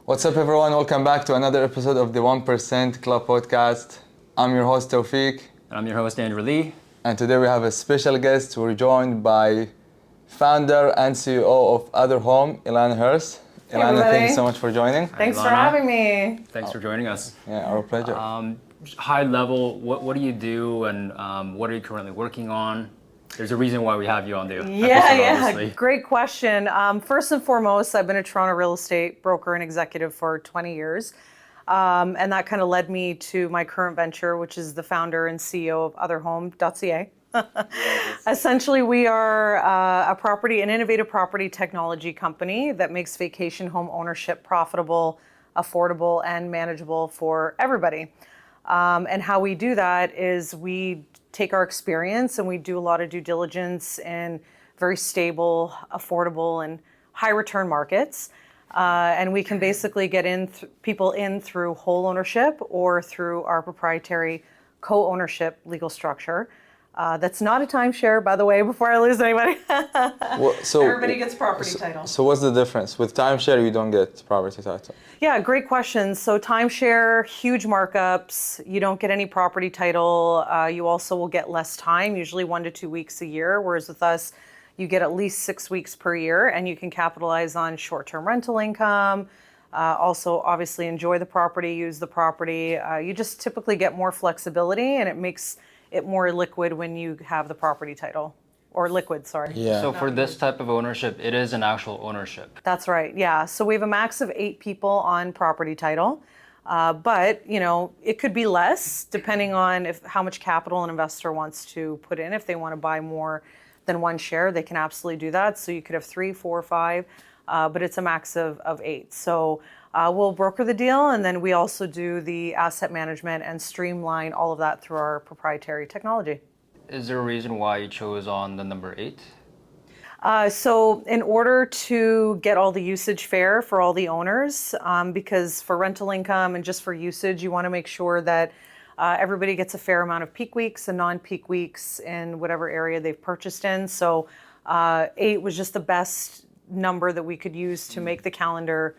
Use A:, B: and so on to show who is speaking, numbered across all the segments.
A: What's up, everyone? Welcome back to another episode of the 1% Club podcast. I'm your host, Tawfiq.
B: And I'm your host, Andrew Lee.
A: And today we have a special guest. We're joined by founder and CEO of Other Home, Elana Hearse.
C: Hey,
A: Elana,
C: everybody.
A: thank you so much for joining.
C: Thanks for
B: Elana.
C: having me.
B: Thanks for joining us.
A: Yeah, our pleasure.
B: High level, what do you do and what are you currently working on? There's a reason why we have you on the episode, obviously.
C: Great question. First and foremost, I've been a Toronto real estate broker and executive for 20 years. And that kind of led me to my current venture, which is the founder and CEO of otherhome.ca. Essentially, we are an innovative property technology company that makes vacation home ownership profitable, affordable, and manageable for everybody. And how we do that is we take our experience and we do a lot of due diligence in very stable, affordable, and high return markets. And we can basically get people in through whole ownership or through our proprietary co-ownership legal structure. That's not a timeshare, by the way, before I lose anybody. Everybody gets property title.
A: So what's the difference? With timeshare, you don't get property title.
C: Yeah, great question. So timeshare, huge markups. You don't get any property title. You also will get less time, usually 1 to 2 weeks a year. Whereas with us, you get at least 6 weeks per year, and you can capitalize on short-term rental income. Also, obviously, enjoy the property, use the property. You just typically get more flexibility, and it makes it more liquid when you have the property title. Or liquid, sorry.
A: Yeah.
B: So for this type of ownership, it is an actual ownership.
C: That's right, yeah. So we have a max of 8 people on property title. But, it could be less depending on how much capital an investor wants to put in. If they want to buy more than one share, they can absolutely do that. So you could have 3, 4, 5, but it's a max of 8. So we'll broker the deal, and then we also do the asset management and streamline all of that through our proprietary technology.
B: Is there a reason why you chose on the number 8?
C: So in order to get all the usage fair for all the owners, because for rental income and just for usage, you want to make sure that everybody gets a fair amount of peak weeks and non-peak weeks in whatever area they've purchased in. So 8 was just the best number that we could use to make the calendar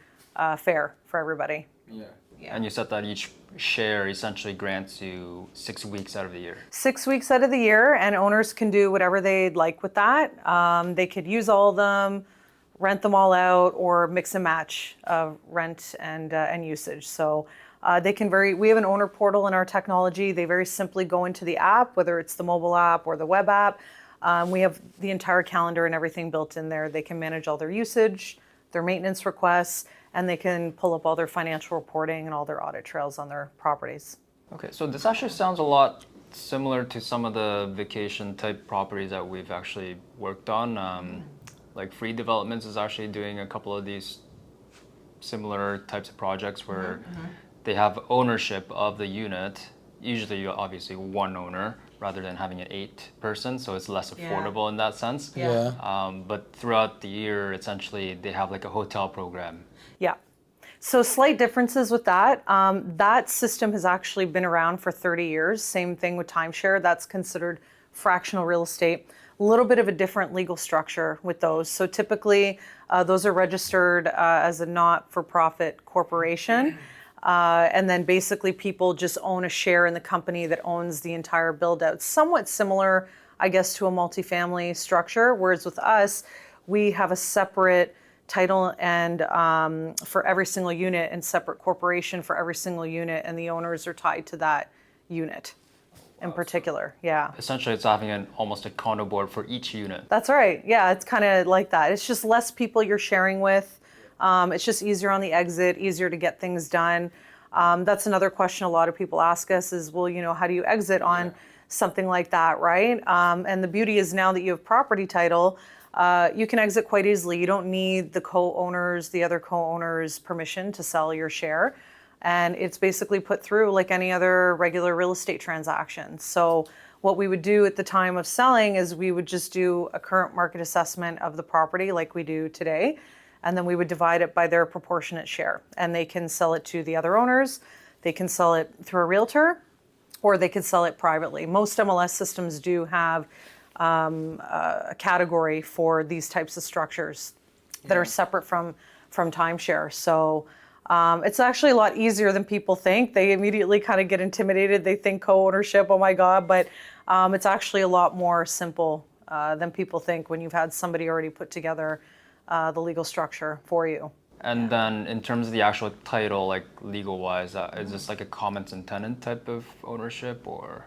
C: fair for everybody.
A: Yeah.
B: And you said that each share essentially grants you 6 weeks out of the year.
C: 6 weeks out of the year, and owners can do whatever they'd like with that. They could use all of them, rent them all out, or mix and match rent and usage. So we have an owner portal in our technology. They very simply go into the app, whether it's the mobile app or the web app. We have the entire calendar and everything built in there. They can manage all their usage, their maintenance requests, and they can pull up all their financial reporting and all their audit trails on their properties.
B: Okay, so this actually sounds a lot similar to some of the vacation type properties that we've actually worked on. Like Free Developments is actually doing a couple of these similar types of projects where they have ownership of the unit, usually obviously one owner rather than having an 8-person, so it's less affordable in that sense.
A: Yeah.
B: But throughout the year, essentially, they have like a hotel program.
C: Yeah. So slight differences with that. That system has actually been around for 30 years. Same thing with timeshare. That's considered fractional real estate. A little bit of a different legal structure with those. So typically, those are registered as a not-for-profit corporation. And then basically people just own a share in the company that owns the entire build-out. Somewhat similar, I guess, to a multifamily structure, whereas with us, we have a separate title and for every single unit and separate corporation for every single unit, and the owners are tied to that unit in particular. Yeah.
B: Essentially, it's having almost a condo board for each unit.
C: That's right. Yeah, it's kind of like that. It's just less people you're sharing with. It's just easier on the exit, easier to get things done. That's another question a lot of people ask us is, well, how do you exit on something like that, right? And the beauty is now that you have property title, you can exit quite easily. You don't need the other co-owners' permission to sell your share. And it's basically put through like any other regular real estate transaction. So what we would do at the time of selling is we would just do a current market assessment of the property like we do today. And then we would divide it by their proportionate share. And they can sell it to the other owners. They can sell it through a realtor, or they could sell it privately. Most MLS systems do have a category for these types of structures that are separate from timeshare. So It's actually a lot easier than people think. They immediately kind of get intimidated. They think co-ownership, oh my God, but it's actually a lot more simple than people think when you've had somebody already put together the legal structure for you.
B: And then in terms of the actual title, like legal-wise, is this like a comments and tenant type of ownership or?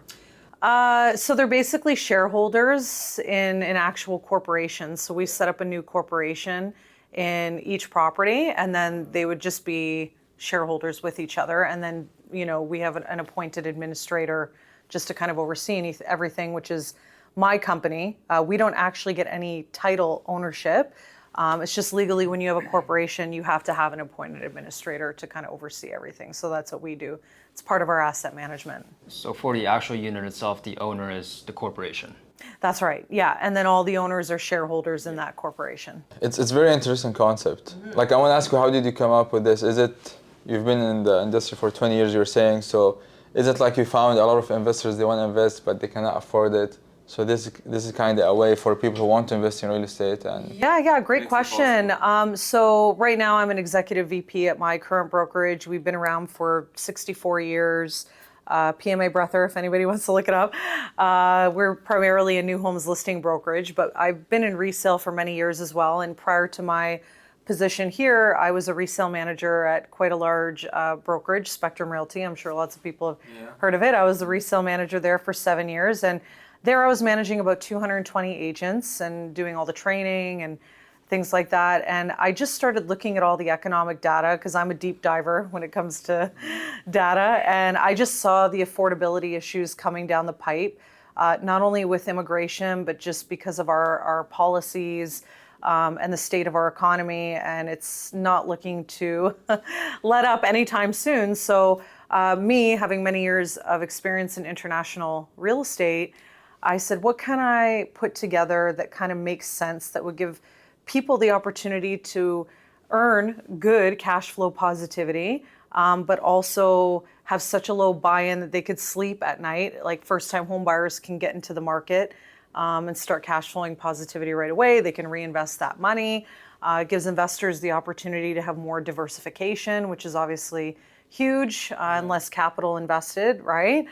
C: So they're basically shareholders in actual corporations. So we set up a new corporation in each property, and then they would just be shareholders with each other. And then, we have an appointed administrator just to kind of oversee everything, which is my company. We don't actually get any title ownership. It's just legally when you have a corporation, you have to have an appointed administrator to kind of oversee everything. So that's what we do. It's part of our asset management.
B: So for the actual unit itself, the owner is the corporation.
C: That's right. Yeah. And then all the owners are shareholders in that corporation.
A: It's a very interesting concept. Like, I want to ask you, how did you come up with this? Is it, you've been in the industry for 20 years, you're saying, so is it like you found a lot of investors, they want to invest, but they cannot afford it? So this is kind of a way for people who want to invest in real estate. And
C: Yeah, great question. So right now I'm an executive VP at my current brokerage. We've been around for 64 years. PMA Breather, if anybody wants to look it up. We're primarily a new homes listing brokerage, but I've been in resale for many years as well. And prior to my position here, I was a resale manager at quite a large brokerage, Spectrum Realty. I'm sure lots of people have heard of it. I was the resale manager there for 7 years. And there I was managing about 220 agents and doing all the training and things like that. And I just started looking at all the economic data because I'm a deep diver when it comes to data. And I just saw the affordability issues coming down the pipe, not only with immigration, but just because of our policies and the state of our economy. And it's not looking to let up anytime soon. So me, having many years of experience in international real estate, I said, what can I put together that kind of makes sense, that would give people the opportunity to earn good cash flow positivity, but also have such a low buy-in that they could sleep at night. Like first-time home buyers can get into the market and start cash flowing positivity right away. They can reinvest that money. It gives investors the opportunity to have more diversification, which is obviously huge and less capital invested, right?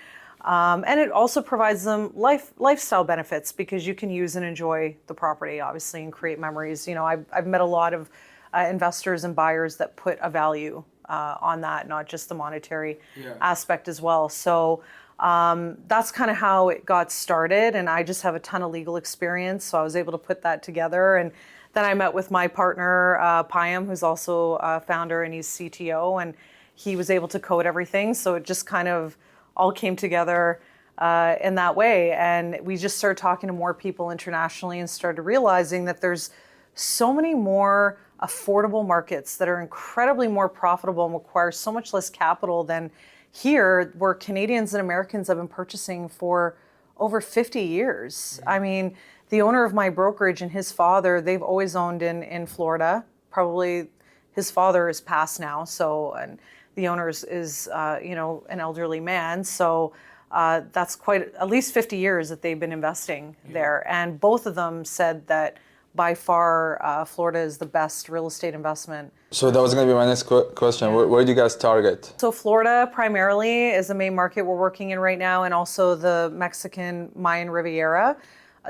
C: And it also provides them lifestyle benefits because you can use and enjoy the property, obviously, and create memories. I've met a lot of investors and buyers that put a value on that, not just the monetary aspect as well. So that's kind of how it got started. And I just have a ton of legal experience, so I was able to put that together. And then I met with my partner, Payam, who's also a founder and he's CTO, and he was able to code everything. So it just kind of all came together in that way. And we just started talking to more people internationally and started realizing that there's so many more affordable markets that are incredibly more profitable and require so much less capital than here, where Canadians and Americans have been purchasing for over 50 years. I mean, the owner of my brokerage and his father, they've always owned in Florida. Probably his father is passed now, so, and the owner is an elderly man. So that's quite at least 50 years that they've been investing there. And both of them said that by far, Florida is the best real estate investment.
A: so that was going to be my next question. Where do you guys target?
C: So Florida primarily is the main market we're working in right now, and also the Mexican Mayan Riviera.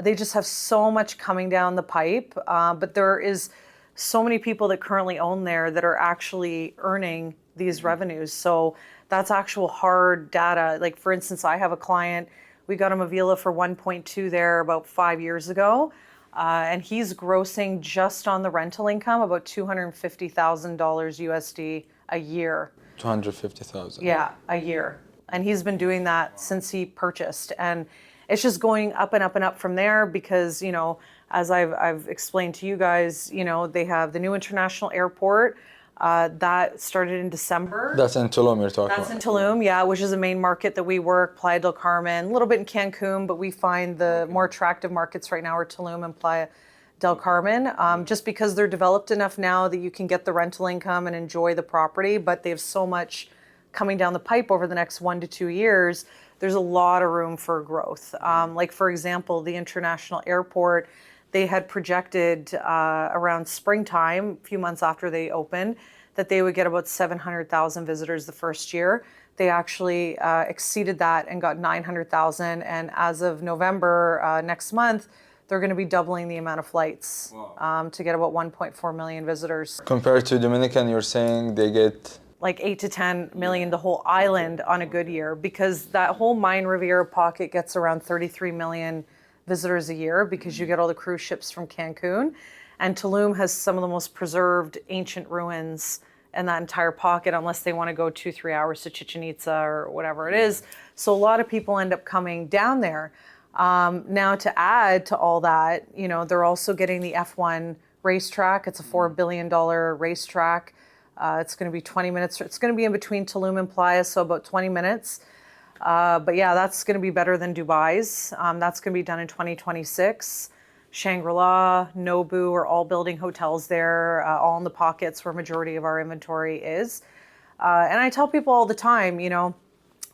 C: They just have so much coming down the pipe, but there is so many people that currently own there that are actually earning these revenues. So that's actual hard data. Like for instance, I have a client, we got him a villa for 1.2 there about 5 years ago. And he's grossing just on the rental income about $250,000 USD a year.
A: 250,000.
C: Yeah, a year. And he's been doing that since he purchased. And it's just going up and up and up from there because, as I've explained to you guys, they have the new international airport. That started in December.
A: That's in Tulum you're talking
C: That's
A: about.
C: in Tulum, yeah, which is a main market that we work, Playa del Carmen, a little bit in Cancun, but we find the more attractive markets right now are Tulum and Playa del Carmen, just because they're developed enough now that you can get the rental income and enjoy the property, but they have so much coming down the pipe over the next 1 to 2 years. There's a lot of room for growth. Like, for example, the international airport, they had projected around springtime, a few months after they opened, that they would get about 700,000 visitors the first year. They actually exceeded that and got 900,000. And as of November next month, they're going to be doubling the amount of flights to get about 1.4 million visitors.
A: Compared to Dominican, you're saying they get
C: like 8 to 10 million the whole island on a good year, because that whole Mayan Riviera pocket gets around 33 million visitors a year because you get all the cruise ships from Cancun. And Tulum has some of the most preserved ancient ruins in that entire pocket, unless they want to go 2-3 hours to Chichen Itza or whatever it is. So a lot of people end up coming down there. Now to add to all that, you know, they're also getting the F1 racetrack. It's a $4 billion racetrack. It's going to be 20 minutes. It's going to be in between Tulum and Playa, so about 20 minutes. But yeah, that's going to be better than Dubai's. That's going to be done in 2026. Shangri-La, Nobu are all building hotels there, all in the pockets where majority of our inventory is. And I tell people all the time, you know,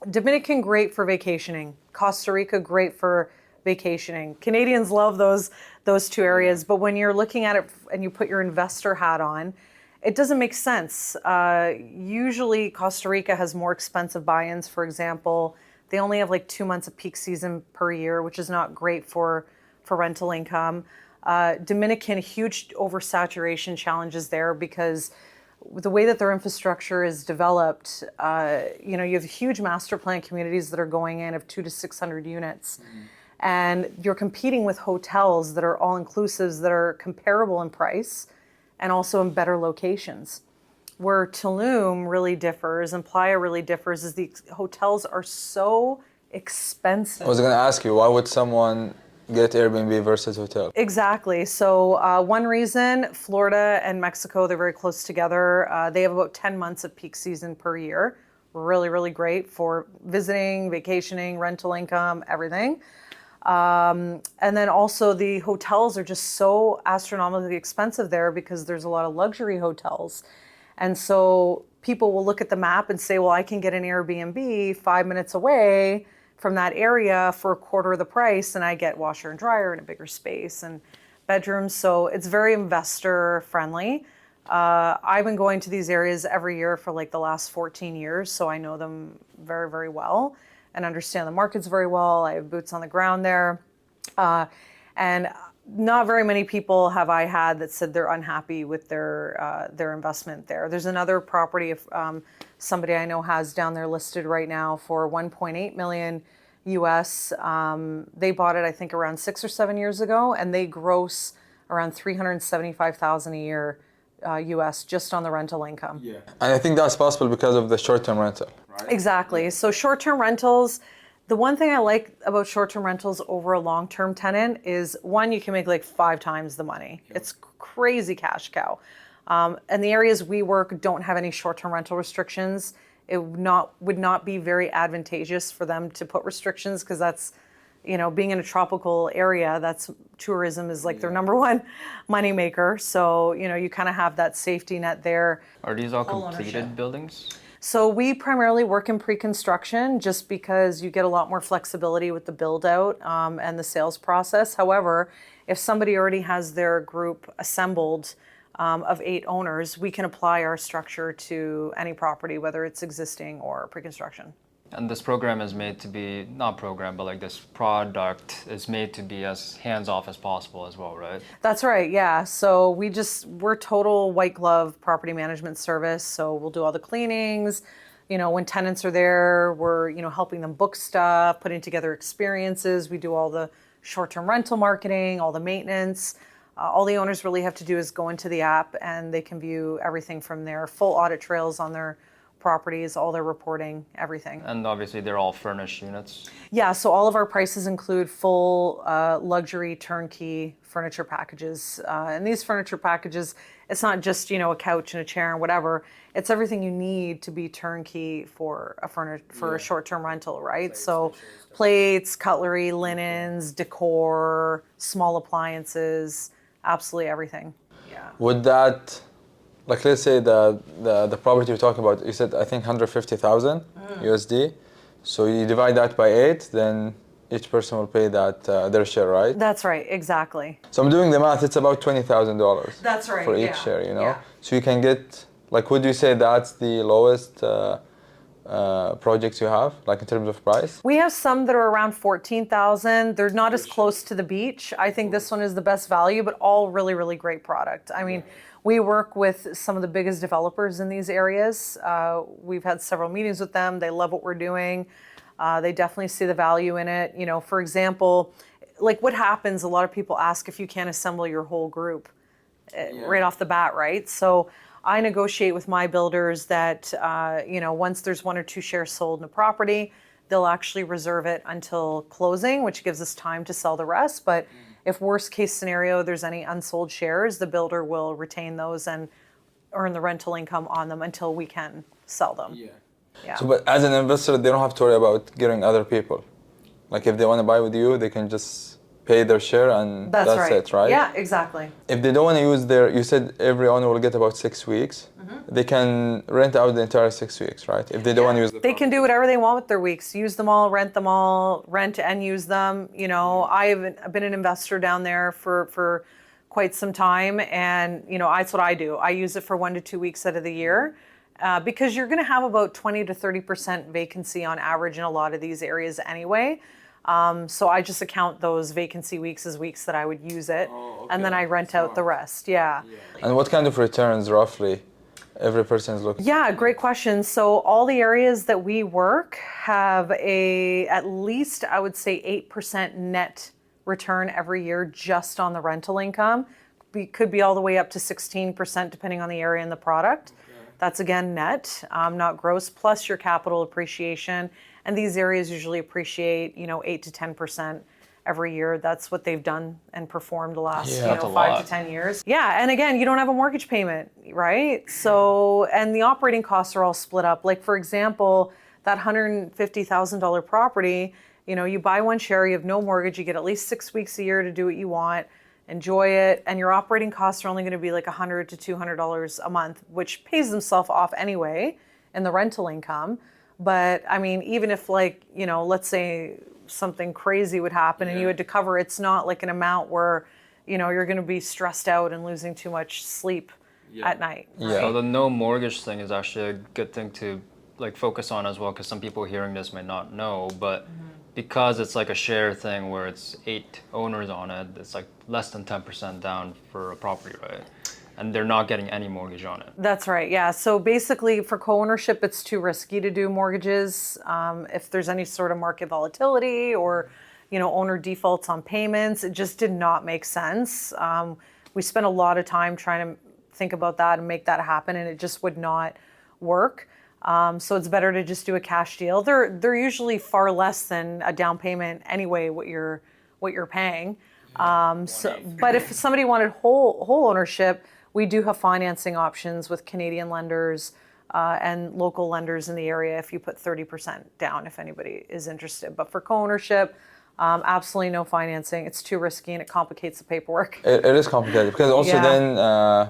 C: Dominican, great for vacationing. Costa Rica, great for vacationing. Canadians love those two areas. But when you're looking at it and you put your investor hat on, it doesn't make sense. Usually Costa Rica has more expensive buy-ins. For example, they only have like 2 months of peak season per year, which is not great for rental income. Dominican, huge oversaturation challenges there because the way that their infrastructure is developed, you know, you have huge master plan communities that are going in of 200 to 600 units. And you're competing with hotels that are all-inclusives that are comparable in price and also in better locations. Where Tulum really differs and Playa really differs is the hotels are so expensive.
A: I was going to ask you, why would someone get Airbnb versus hotel?
C: Exactly. So one reason, Florida and Mexico, they're very close together. They have about 10 months of peak season per year. Really, really great for visiting, vacationing, rental income, everything. And then also the hotels are just so astronomically expensive there because there's a lot of luxury hotels. And so people will look at the map and say, well, I can get an Airbnb 5 minutes away from that area for a quarter of the price, and I get washer and dryer and a bigger space and bedrooms. So it's very investor friendly. I've been going to these areas every year for like the last 14 years, so I know them very, very well and understand the markets very well. I have boots on the ground there. And not very many people have I had that said they're unhappy with their investment there. There's another property somebody I know has down there listed right now for 1.8 million US. They bought it, I think, around 6 or 7 years ago, and they gross around 375,000 a year US just on the rental income.
A: Yeah. And I think that's possible because of the short-term rental, right?
C: Exactly. So short-term rentals, the one thing I like about short-term rentals over a long-term tenant is, one, you can make like 5 times the money. Yeah. It's crazy cash cow. And the areas we work don't have any short-term rental restrictions. It would not be very advantageous for them to put restrictions because that's, you know, being in a tropical area, that's tourism is like their number one moneymaker. So, you know, you kind of have that safety net there.
B: Are these all completed buildings?
C: So we primarily work in pre-construction just because you get a lot more flexibility with the build out and the sales process. However, if somebody already has their group assembled of 8 owners, we can apply our structure to any property, whether it's existing or pre-construction.
B: And this program is made to be, not program, but like this product is made to be as hands-off as possible as well, right?
C: That's right, yeah. So we're total white glove property management service. So we'll do all the cleanings. You know, when tenants are there, we're, you know, helping them book stuff, putting together experiences. We do all the short-term rental marketing, all the maintenance. All the owners really have to do is go into the app and they can view everything from there. Full audit trails on their properties, all their reporting, everything.
B: And obviously they're all furnished units?
C: Yeah, so all of our prices include full luxury turnkey furniture packages. And these furniture packages, it's not just, you know, a couch and a chair and whatever. It's everything you need to be turnkey for a short-term rental, right? So plates, cutlery, linens, decor, small appliances, absolutely everything. Yeah.
A: Would that, like, let's say the property you're talking about, you said I think 150,000 USD. So you divide that by 8, then each person will pay that their share, right?
C: That's right, exactly.
A: So I'm doing the math. It's about $20,000.
C: That's right.
A: For each share, you know.
C: Yeah.
A: So you can get Like, would you say that's the lowest projects you have, like in terms of price?
C: We have some that are around 14,000. They're not as close to the beach. I think this one is the best value, but all really, really great product. I mean, we work with some of the biggest developers in these areas. We've had several meetings with them. They love what we're doing. They definitely see the value in it. You know, for example, like what happens, a lot of people ask if you can't assemble your whole group right off the bat, right? So I negotiate with my builders that, you know, once there's 1 or 2 shares sold in a property, they'll actually reserve it until closing, which gives us time to sell the rest. But if worst case scenario, there's any unsold shares, the builder will retain those and earn the rental income on them until we can sell them. Yeah.
A: So, but as an investor, they don't have to worry about getting other people. Like if they want to buy with you, they can just pay their share and that's it, right?
C: Yeah, exactly.
A: If they don't want to use you said every owner will get about 6 weeks. They can rent out the entire 6 weeks, right? If they don't want to use
C: They can do whatever they want with their weeks. Use them all, rent and use them. You know, I've been an investor down there for quite some time, and you know, that's what I do. I use it for 1 to 2 weeks out of the year. Because you're going to have about 20 to 30% vacancy on average in a lot of these areas anyway. So I just account those vacancy weeks as weeks that I would use it, and then I rent out the rest. Yeah.
A: And what kind of returns roughly every person is looking?
C: Yeah, great question. So all the areas that we work have at least, I would say, 8% net return every year just on the rental income. Could be all the way up to 16% depending on the area and the product. That's again net, not gross, plus your capital appreciation. And these areas usually appreciate, you know, 8 to 10% every year. That's what they've done and performed the last 5 to 10 years. Yeah, and again, you don't have a mortgage payment, right? So, and the operating costs are all split up. Like for example, that $150,000 property, you know, you buy 1 share, you have no mortgage, you get at least 6 weeks a year to do what you want. Enjoy it, and your operating costs are only going to be like $100 to $200 a month, which pays themselves off anyway in the rental income. But I mean, even if like, you know, let's say something crazy would happen and you had to cover, it's not like an amount where, you know, you're going to be stressed out and losing too much sleep at night.
A: Yeah.
B: So the no mortgage thing is actually a good thing to like focus on as well, because some people hearing this may not know, but because it's like a share thing where it's 8 owners on it, it's like less than 10% down for a property, right? And they're not getting any mortgage on it.
C: That's right, yeah. So basically for co-ownership, it's too risky to do mortgages. If there's any sort of market volatility or, you know, owner defaults on payments, it just did not make sense. We spent a lot of time trying to think about that and make that happen, and it just would not work. So it's better to just do a cash deal. They're usually far less than a down payment anyway, what you're paying. But if somebody wanted whole ownership, we do have financing options with Canadian lenders and local lenders in the area if you put 30% down, if anybody is interested. But for co-ownership, absolutely no financing. It's too risky and it complicates the paperwork.
A: It is complicated because also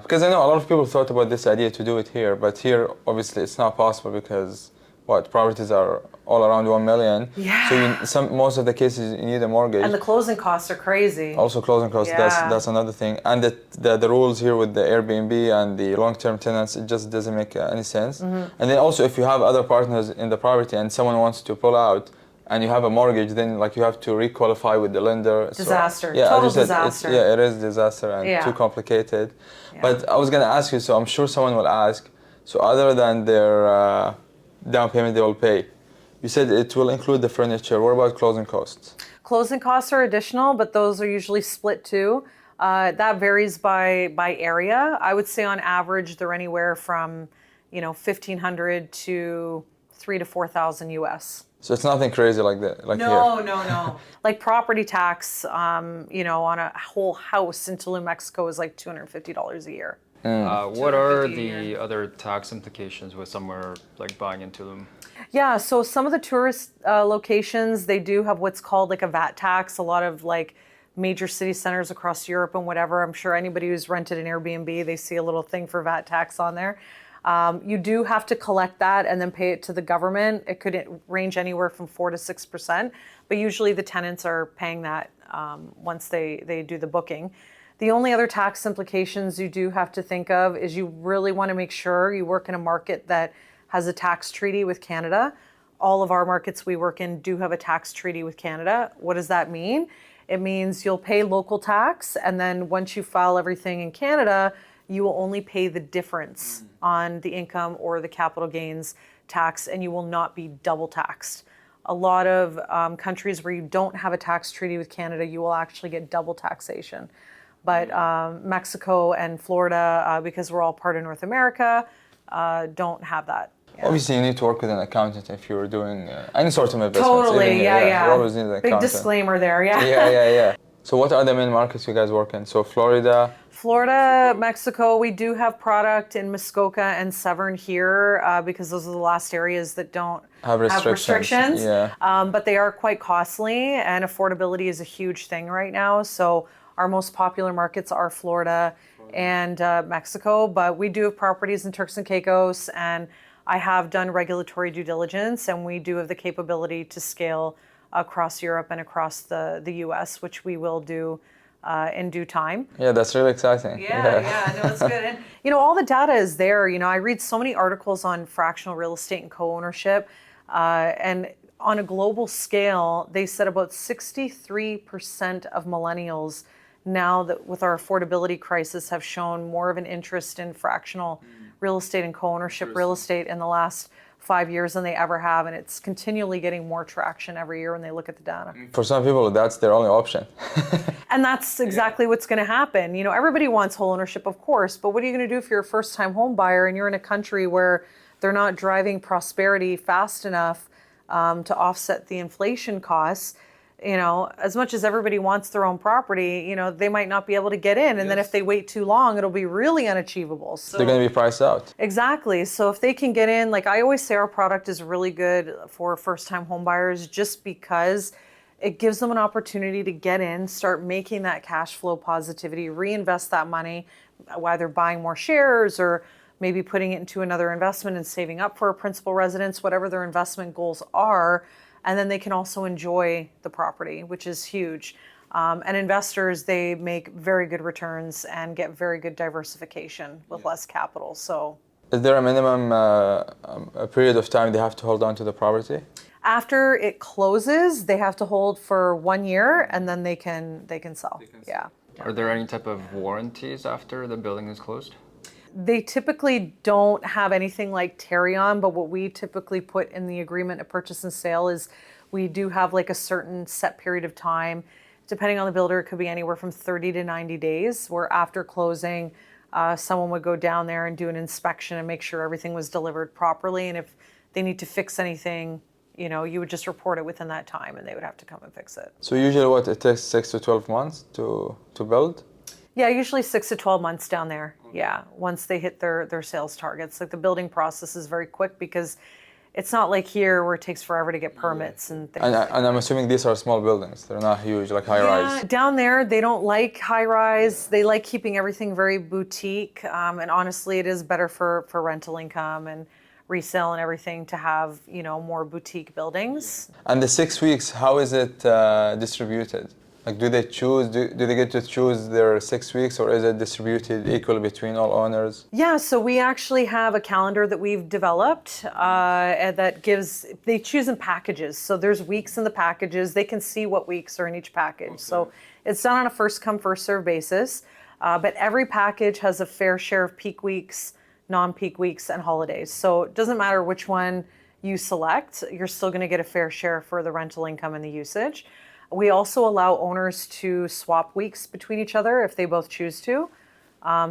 A: because I know a lot of people thought about this idea to do it here, but here obviously it's not possible because properties are all around 1 million.
C: Yeah.
A: So most of the cases you need a mortgage.
C: And the closing costs are crazy.
A: Also closing costs, that's another thing. And the rules here with the Airbnb and the long-term tenants, it just doesn't make any sense. And then also if you have other partners in the property and someone wants to pull out, and you have a mortgage, then like you have to re-qualify with the lender.
C: Disaster.
A: So,
C: Total disaster.
A: It is disaster and too complicated. Yeah. But I was gonna ask you, so I'm sure someone will ask, so other than their down payment they will pay, you said it will include the furniture. What about closing costs?
C: Closing costs are additional, but those are usually split too. That varies by area. I would say on average they're anywhere from, you know, $1,500 to $3,000 to $4,000 US.
A: So it's nothing crazy like that, like
C: no,
A: here.
C: No. Like property tax, you know, on a whole house in Tulum, Mexico is like $250 a year.
B: What are the other tax implications with somewhere like buying in Tulum?
C: Yeah, so some of the tourist locations, they do have what's called like a VAT tax. A lot of like major city centers across Europe and whatever. I'm sure anybody who's rented an Airbnb, they see a little thing for VAT tax on there. You do have to collect that and then pay it to the government. It could range anywhere from 4 to 6%, but usually the tenants are paying that once they do the booking. The only other tax implications you do have to think of is you really want to make sure you work in a market that has a tax treaty with Canada. All of our markets we work in do have a tax treaty with Canada. What does that mean? It means you'll pay local tax, and then once you file everything in Canada, you will only pay the difference on the income or the capital gains tax, and you will not be double taxed. A lot of countries where you don't have a tax treaty with Canada, you will actually get double taxation. But Mexico and Florida, because we're all part of North America, don't have that. Yeah.
A: Obviously, you need to work with an accountant if you're doing any sort of investments.
C: Totally, yeah.
A: You always need an accountant.
C: Big disclaimer there, yeah.
A: Yeah. So what are the main markets you guys work in? So Florida,
C: Mexico, we do have product in Muskoka and Severn here because those are the last areas that don't
A: have restrictions. Yeah.
C: But they are quite costly, and affordability is a huge thing right now. So our most popular markets are Florida and Mexico, but we do have properties in Turks and Caicos, and I have done regulatory due diligence, and we do have the capability to scale across Europe and across the US, which we will do in due time.
A: Yeah, that's really exciting.
C: Yeah, no, it's good. And, all the data is there. I read so many articles on fractional real estate and co-ownership, and on a global scale, they said about 63% of millennials now that with our affordability crisis have shown more of an interest in fractional real estate and co-ownership real estate in the last 5 years than they ever have, and it's continually getting more traction every year when they look at the data.
A: For some people, that's their only option.
C: And that's exactly what's going to happen. Everybody wants whole ownership, of course, but what are you going to do if you're a first-time home buyer and you're in a country where they're not driving prosperity fast enough to offset the inflation costs? As much as everybody wants their own property, they might not be able to get in. And then if they wait too long, it'll be really unachievable. So
A: they're going to be priced out.
C: Exactly. So if they can get in, like I always say, our product is really good for first-time home buyers just because it gives them an opportunity to get in, start making that cash flow positivity, reinvest that money, either buying more shares or maybe putting it into another investment and saving up for a principal residence, whatever their investment goals are. And then they can also enjoy the property, which is huge. And investors, they make very good returns and get very good diversification with less capital. So,
A: is there a minimum a period of time they have to hold on to the property?
C: After it closes, they have to hold for 1 year, and then they can sell. Yeah.
B: Are there any type of warranties after the building is closed?
C: They typically don't have anything like carry-on, but what we typically put in the agreement of purchase and sale is we do have like a certain set period of time. Depending on the builder, it could be anywhere from 30 to 90 days, where after closing, someone would go down there and do an inspection and make sure everything was delivered properly. And if they need to fix anything, you would just report it within that time and they would have to come and fix it.
A: So usually it takes 6 to 12 months to build?
C: Yeah, usually 6 to 12 months down there. Yeah, once they hit their sales targets. Like the building process is very quick because it's not like here where it takes forever to get permits and things.
A: And I'm assuming these are small buildings. They're not huge, like high-rise.
C: Yeah, down there, they don't like high-rise. They like keeping everything very boutique. And honestly, it is better for rental income and resale and everything to have, more boutique buildings.
A: And the 6 weeks, how is it distributed? Like, do they get to choose their 6 weeks, or is it distributed equally between all owners?
C: Yeah, so we actually have a calendar that we've developed that they choose in packages. So there's weeks in the packages. They can see what weeks are in each package. Okay. So it's done on a first come, first serve basis. But every package has a fair share of peak weeks, non-peak weeks, and holidays. So it doesn't matter which one you select, you're still going to get a fair share for the rental income and the usage. We also allow owners to swap weeks between each other if they both choose to.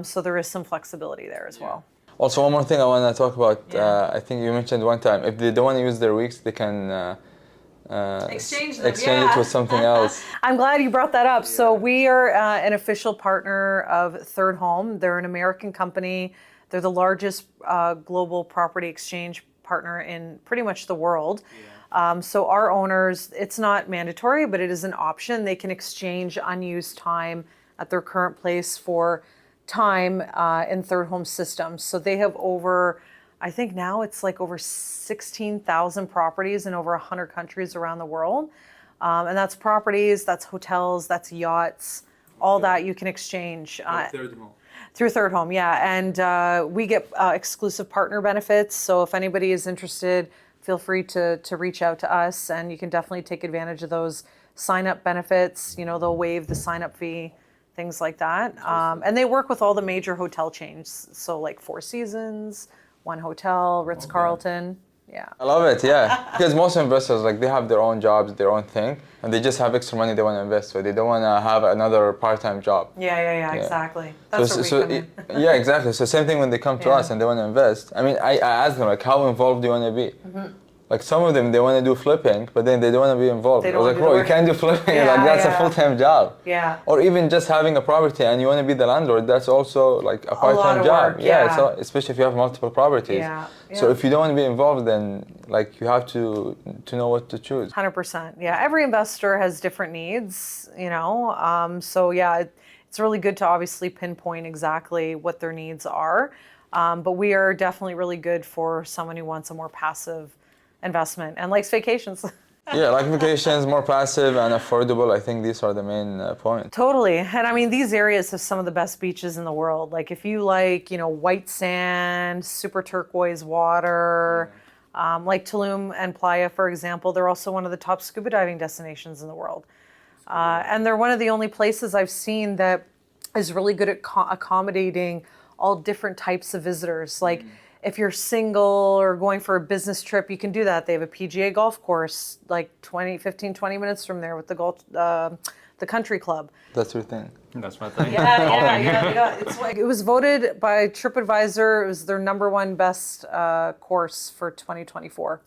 C: So there is some flexibility there as well.
A: Also, one more thing I want to talk about. I think you mentioned one time, if they don't want to use their weeks, they can
C: exchange
A: it with something else.
C: I'm glad you brought that up. So we are an official partner of Third Home. They're an American company. They're the largest global property exchange partner in pretty much the world. So our owners, it's not mandatory, but it is an option. They can exchange unused time at their current place for time in Third Home systems. So they have I think now it's like over 16,000 properties in over 100 countries around the world. And that's properties, that's hotels, that's yachts, all that you can exchange.
A: Third home.
C: Through Third Home, yeah. And we get exclusive partner benefits. So if anybody is interested, feel free to reach out to us, and you can definitely take advantage of those sign-up benefits. You know, they'll waive the sign-up fee, things like that. And they work with all the major hotel chains. So like Four Seasons, One Hotel, Ritz-Carlton. Yeah.
A: I love it, yeah. Because most investors, like, they have their own jobs, their own thing, and they just have extra money they want to invest, so they don't want to have another part-time job.
C: Yeah, exactly. That's where we come in.
A: Yeah, exactly. So same thing when they come to us and they want to invest. I mean, I ask them, like, how involved do you want to be? Like, some of them, they want to do flipping, but then they don't want to be involved.
C: They
A: I
C: don't
A: was like,
C: wanna do
A: bro,
C: the
A: you
C: work.
A: can't do flipping.
C: Yeah,
A: Like, that's a
C: yeah.
A: full-time job.
C: Yeah.
A: Or even just having a property and you want to be the landlord, that's also like a part-time
C: of
A: job.
C: work, yeah.
A: So especially if you have multiple properties.
C: Yeah,
A: So
C: yeah.
A: if you don't want to be involved, then like you have to know what to choose.
C: 100%. Yeah, every investor has different needs, you know. So yeah, it's really good to obviously pinpoint exactly what their needs are. But we are definitely really good for someone who wants a more passive investment and likes vacations.
A: Yeah, like vacations, more passive and affordable. I think these are the main points.
C: Totally. And I mean, these areas have some of the best beaches in the world. Like if you like, you know, white sand, super turquoise water, like Tulum and Playa, for example, they're also one of the top scuba diving destinations in the world. And they're one of the only places I've seen that is really good at accommodating all different types of visitors. Like if you're single or going for a business trip, you can do that. They have a PGA golf course like 20 minutes from there with the country club.
A: That's your thing.
B: That's my thing.
C: Yeah. It's like, it was voted by TripAdvisor. It was their #1 best course for 2024.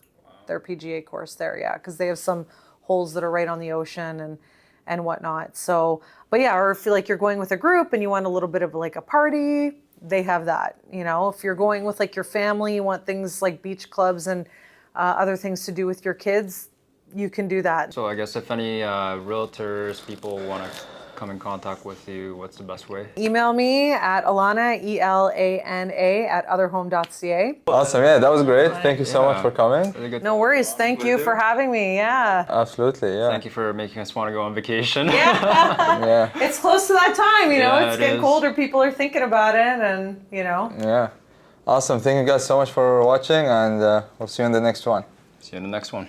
C: Their PGA course there, yeah, because they have some holes that are right on the ocean and whatnot. So, but yeah, or if you like you're going with a group and you want a little bit of like a party, they have that. You know, if you're going with like your family, you want things like beach clubs and other things to do with your kids, you can do that.
B: So I guess if any realtors, people want to come in contact with you, what's the best way?
C: Email me at Elana, ELANA, at otherhome.ca.
A: Awesome, yeah, that was great. Thank you so much for coming.
B: Really good.
C: No worries. Thank you for having me. Yeah.
A: Absolutely, yeah.
B: Thank you for making us want to go on vacation.
A: Yeah,
C: It's close to that time, you know,
B: Yeah,
C: it's
B: it
C: getting
B: is.
C: colder. People are thinking about it and, you know.
A: yeah. Awesome. Thank you guys so much for watching, and we'll see you in the next one.
B: See you in the next one.